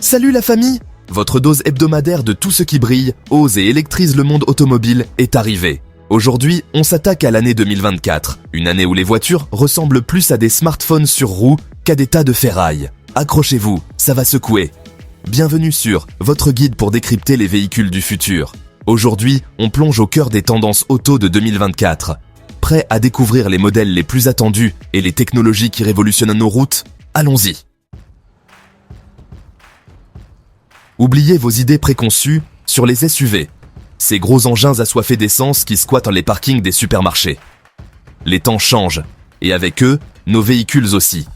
Salut la famille! Votre dose hebdomadaire de tout ce qui brille, ose et électrise le monde automobile est arrivée. Aujourd'hui, on s'attaque à l'année 2024, une année où les voitures ressemblent plus à des smartphones sur roues qu'à des tas de ferraille. Accrochez-vous, ça va secouer. Bienvenue sur votre guide pour décrypter les véhicules du futur. Aujourd'hui, on plonge au cœur des tendances auto de 2024. Prêt à découvrir les modèles les plus attendus et les technologies qui révolutionnent nos routes? Allons-y! Oubliez vos idées préconçues sur les SUV, ces gros engins assoiffés d'essence qui squattent les parkings des supermarchés. Les temps changent, et avec eux, nos véhicules aussi.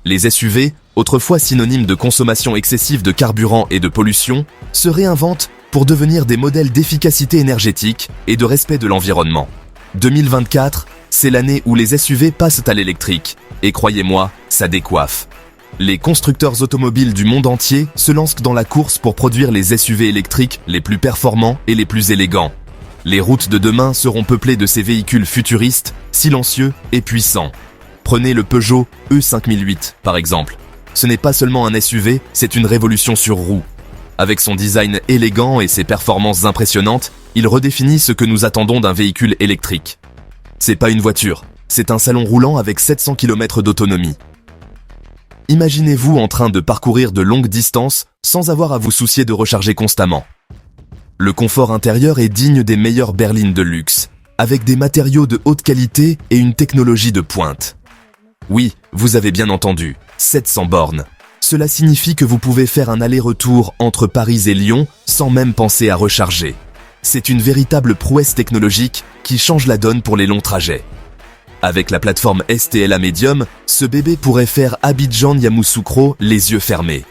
Les SUV, autrefois synonymes de consommation excessive de carburant et de pollution, se réinventent pour devenir des modèles d'efficacité énergétique et de respect de l'environnement. 2024, c'est l'année où les SUV passent à l'électrique, et croyez-moi, ça décoiffe. Les constructeurs automobiles du monde entier se lancent dans la course pour produire les SUV électriques les plus performants et les plus élégants. Les routes de demain seront peuplées de ces véhicules futuristes, silencieux et puissants. Prenez le Peugeot E5008 par exemple. Ce n'est pas seulement un SUV, c'est une révolution sur roues. Avec son design élégant et ses performances impressionnantes, il redéfinit ce que nous attendons d'un véhicule électrique. C'est pas une voiture, c'est un salon roulant avec 700 km d'autonomie. Imaginez-vous en train de parcourir de longues distances sans avoir à vous soucier de recharger constamment. Le confort intérieur est digne des meilleures berlines de luxe, avec des matériaux de haute qualité et une technologie de pointe. Oui, vous avez bien entendu, 700 bornes. Cela signifie que vous pouvez faire un aller-retour entre Paris et Lyon sans même penser à recharger. C'est une véritable prouesse technologique qui change la donne pour les longs trajets. Avec la plateforme STLA Medium, ce bébé pourrait faire Abidjan-Yamoussoukro les yeux fermés.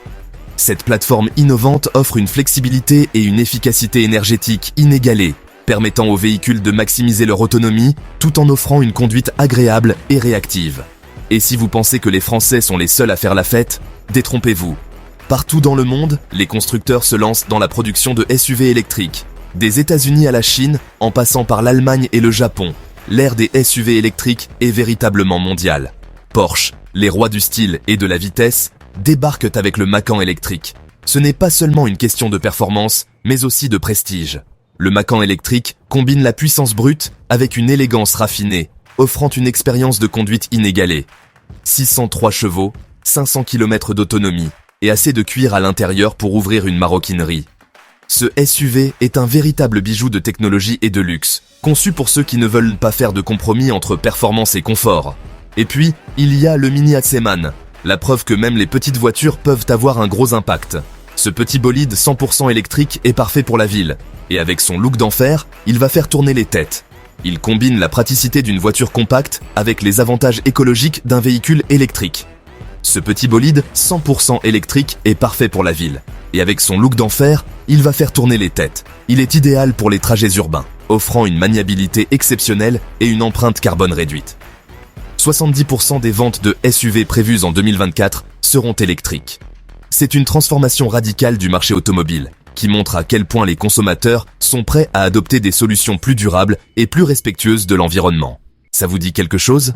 Cette plateforme innovante offre une flexibilité et une efficacité énergétique inégalées, permettant aux véhicules de maximiser leur autonomie tout en offrant une conduite agréable et réactive. Et si vous pensez que les Français sont les seuls à faire la fête, détrompez-vous. Partout dans le monde, les constructeurs se lancent dans la production de SUV électriques. Des États-Unis à la Chine, en passant par l'Allemagne et le Japon, l'ère des SUV électriques est véritablement mondiale. Porsche, les rois du style et de la vitesse, débarquent avec le Macan électrique. Ce n'est pas seulement une question de performance, mais aussi de prestige. Le Macan électrique combine la puissance brute avec une élégance raffinée, offrant une expérience de conduite inégalée. 603 chevaux, 500 km d'autonomie et assez de cuir à l'intérieur pour ouvrir une maroquinerie. Ce SUV est un véritable bijou de technologie et de luxe, conçu pour ceux qui ne veulent pas faire de compromis entre performance et confort. Et puis, il y a le Mini Hatseman, la preuve que même les petites voitures peuvent avoir un gros impact. Ce petit bolide 100% électrique est parfait pour la ville, et avec son look d'enfer, il va faire tourner les têtes. Il combine la praticité d'une voiture compacte avec les avantages écologiques d'un véhicule électrique. Ce petit bolide 100% électrique est parfait pour la ville. Et avec son look d'enfer, il va faire tourner les têtes. Il est idéal pour les trajets urbains, offrant une maniabilité exceptionnelle et une empreinte carbone réduite. 70% des ventes de SUV prévues en 2024 seront électriques. C'est une transformation radicale du marché automobile, qui montre à quel point les consommateurs sont prêts à adopter des solutions plus durables et plus respectueuses de l'environnement. Ça vous dit quelque chose?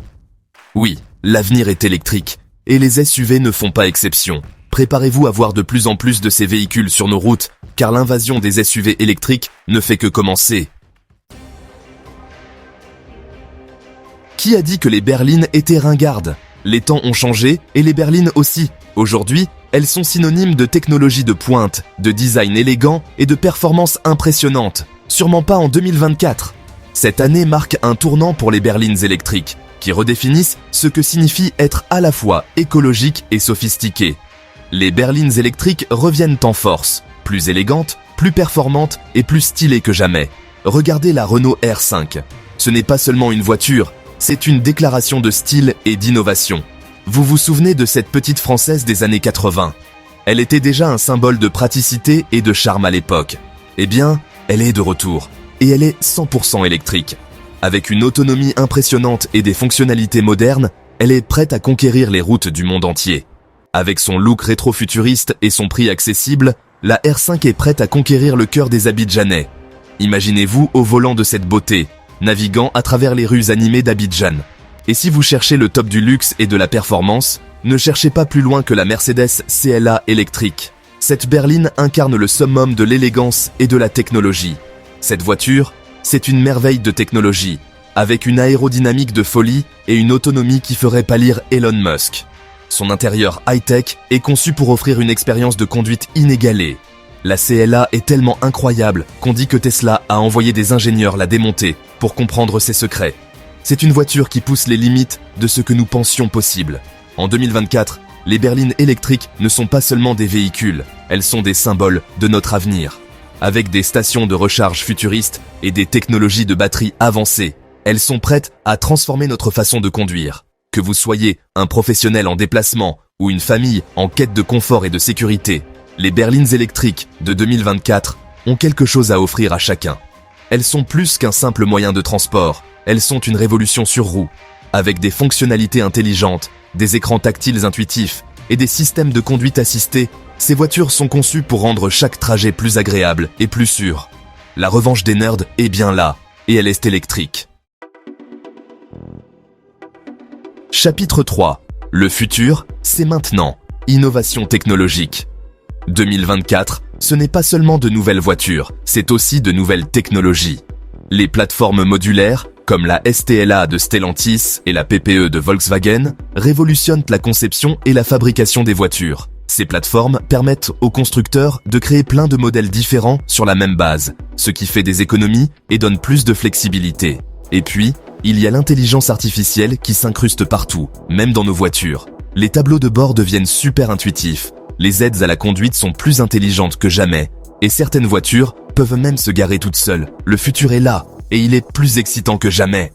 Oui, l'avenir est électrique, et les SUV ne font pas exception. Préparez-vous à voir de plus en plus de ces véhicules sur nos routes, car l'invasion des SUV électriques ne fait que commencer. Qui a dit que les berlines étaient ringardes? Les temps ont changé, et les berlines aussi. Aujourd'hui, elles sont synonymes de technologie de pointe, de design élégant et de performance impressionnante. Sûrement pas en 2024. Cette année marque un tournant pour les berlines électriques, qui redéfinissent ce que signifie être à la fois écologique et sophistiqué. Les berlines électriques reviennent en force, plus élégantes, plus performantes et plus stylées que jamais. Regardez la Renault R5. Ce n'est pas seulement une voiture, c'est une déclaration de style et d'innovation. Vous vous souvenez de cette petite Française des années 80? Elle était déjà un symbole de praticité et de charme à l'époque. Eh bien, elle est de retour. Et elle est 100% électrique. Avec une autonomie impressionnante et des fonctionnalités modernes, elle est prête à conquérir les routes du monde entier. Avec son look rétro-futuriste et son prix accessible, la R5 est prête à conquérir le cœur des Abidjanais. Imaginez-vous au volant de cette beauté, naviguant à travers les rues animées d'Abidjan. Et si vous cherchez le top du luxe et de la performance, ne cherchez pas plus loin que la Mercedes CLA électrique. Cette berline incarne le summum de l'élégance et de la technologie. Cette voiture, c'est une merveille de technologie, avec une aérodynamique de folie et une autonomie qui ferait pâlir Elon Musk. Son intérieur high-tech est conçu pour offrir une expérience de conduite inégalée. La CLA est tellement incroyable qu'on dit que Tesla a envoyé des ingénieurs la démonter pour comprendre ses secrets. C'est une voiture qui pousse les limites de ce que nous pensions possible. En 2024, les berlines électriques ne sont pas seulement des véhicules, elles sont des symboles de notre avenir. Avec des stations de recharge futuristes et des technologies de batterie avancées, elles sont prêtes à transformer notre façon de conduire. Que vous soyez un professionnel en déplacement ou une famille en quête de confort et de sécurité, les berlines électriques de 2024 ont quelque chose à offrir à chacun. Elles sont plus qu'un simple moyen de transport, elles sont une révolution sur roue, avec des fonctionnalités intelligentes, des écrans tactiles intuitifs et des systèmes de conduite assistée. Ces voitures sont conçues pour rendre chaque trajet plus agréable et plus sûr. La revanche des nerds est bien là, et elle est électrique. Chapitre 3. Le futur, c'est maintenant. Innovation technologique. 2024, ce n'est pas seulement de nouvelles voitures, c'est aussi de nouvelles technologies. Les plateformes modulaires, comme la STLA de Stellantis et la PPE de Volkswagen, révolutionnent la conception et la fabrication des voitures. Ces plateformes permettent aux constructeurs de créer plein de modèles différents sur la même base, ce qui fait des économies et donne plus de flexibilité. Et puis, il y a l'intelligence artificielle qui s'incruste partout, même dans nos voitures. Les tableaux de bord deviennent super intuitifs, les aides à la conduite sont plus intelligentes que jamais, et certaines voitures peuvent même se garer toutes seules. Le futur est là, et il est plus excitant que jamais.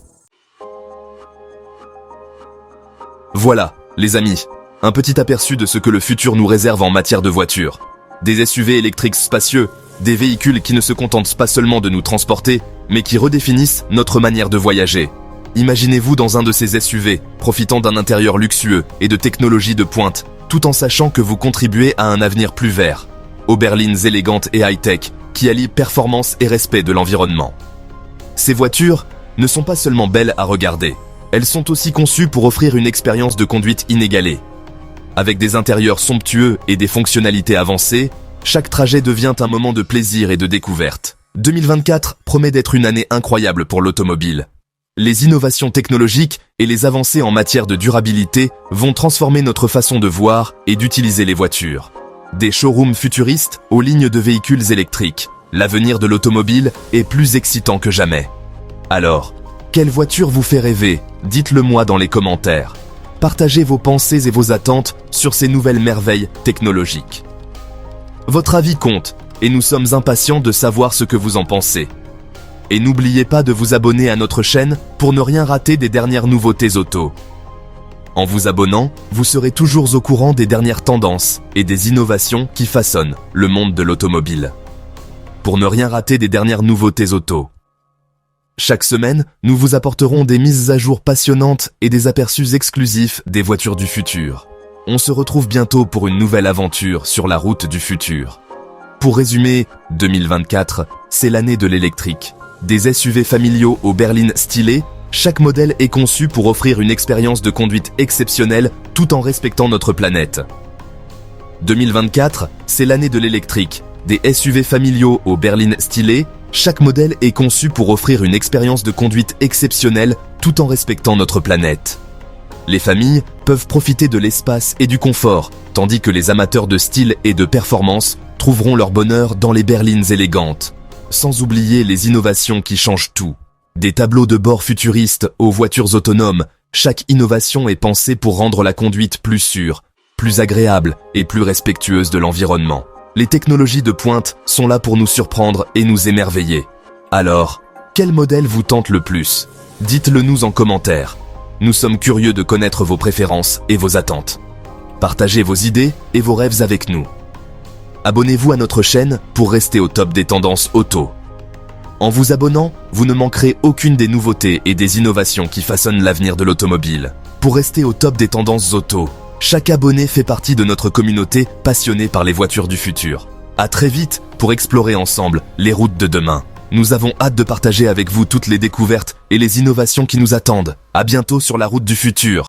Voilà, les amis, un petit aperçu de ce que le futur nous réserve en matière de voitures. Des SUV électriques spacieux, des véhicules qui ne se contentent pas seulement de nous transporter, mais qui redéfinissent notre manière de voyager. Imaginez-vous dans un de ces SUV, profitant d'un intérieur luxueux et de technologies de pointe, tout en sachant que vous contribuez à un avenir plus vert. Aux berlines élégantes et high-tech, qui allient performance et respect de l'environnement. Ces voitures ne sont pas seulement belles à regarder, elles sont aussi conçues pour offrir une expérience de conduite inégalée. Avec des intérieurs somptueux et des fonctionnalités avancées, chaque trajet devient un moment de plaisir et de découverte. 2024 promet d'être une année incroyable pour l'automobile. Les innovations technologiques et les avancées en matière de durabilité vont transformer notre façon de voir et d'utiliser les voitures. Des showrooms futuristes aux lignes de véhicules électriques, l'avenir de l'automobile est plus excitant que jamais. Alors, quelle voiture vous fait rêver? Dites-le moi dans les commentaires. Partagez vos pensées et vos attentes sur ces nouvelles merveilles technologiques. Votre avis compte, et nous sommes impatients de savoir ce que vous en pensez. Et n'oubliez pas de vous abonner à notre chaîne pour ne rien rater des dernières nouveautés auto. En vous abonnant, vous serez toujours au courant des dernières tendances et des innovations qui façonnent le monde de l'automobile. Pour ne rien rater des dernières nouveautés auto. Chaque semaine, nous vous apporterons des mises à jour passionnantes et des aperçus exclusifs des voitures du futur. On se retrouve bientôt pour une nouvelle aventure sur la route du futur. Pour résumer, 2024, c'est l'année de l'électrique. Des SUV familiaux aux berlines stylées, chaque modèle est conçu pour offrir une expérience de conduite exceptionnelle tout en respectant notre planète. 2024, c'est l'année de l'électrique. Des SUV familiaux aux berlines stylées, chaque modèle est conçu pour offrir une expérience de conduite exceptionnelle tout en respectant notre planète. Les familles peuvent profiter de l'espace et du confort, tandis que les amateurs de style et de performance trouveront leur bonheur dans les berlines élégantes. Sans oublier les innovations qui changent tout. Des tableaux de bord futuristes aux voitures autonomes, chaque innovation est pensée pour rendre la conduite plus sûre, plus agréable et plus respectueuse de l'environnement. Les technologies de pointe sont là pour nous surprendre et nous émerveiller. Alors, quel modèle vous tente le plus? Dites-le nous en commentaire. Nous sommes curieux de connaître vos préférences et vos attentes. Partagez vos idées et vos rêves avec nous. Abonnez-vous à notre chaîne pour rester au top des tendances auto. En vous abonnant, vous ne manquerez aucune des nouveautés et des innovations qui façonnent l'avenir de l'automobile. Pour rester au top des tendances auto, chaque abonné fait partie de notre communauté passionnée par les voitures du futur. À très vite pour explorer ensemble les routes de demain. Nous avons hâte de partager avec vous toutes les découvertes et les innovations qui nous attendent. À bientôt sur la route du futur.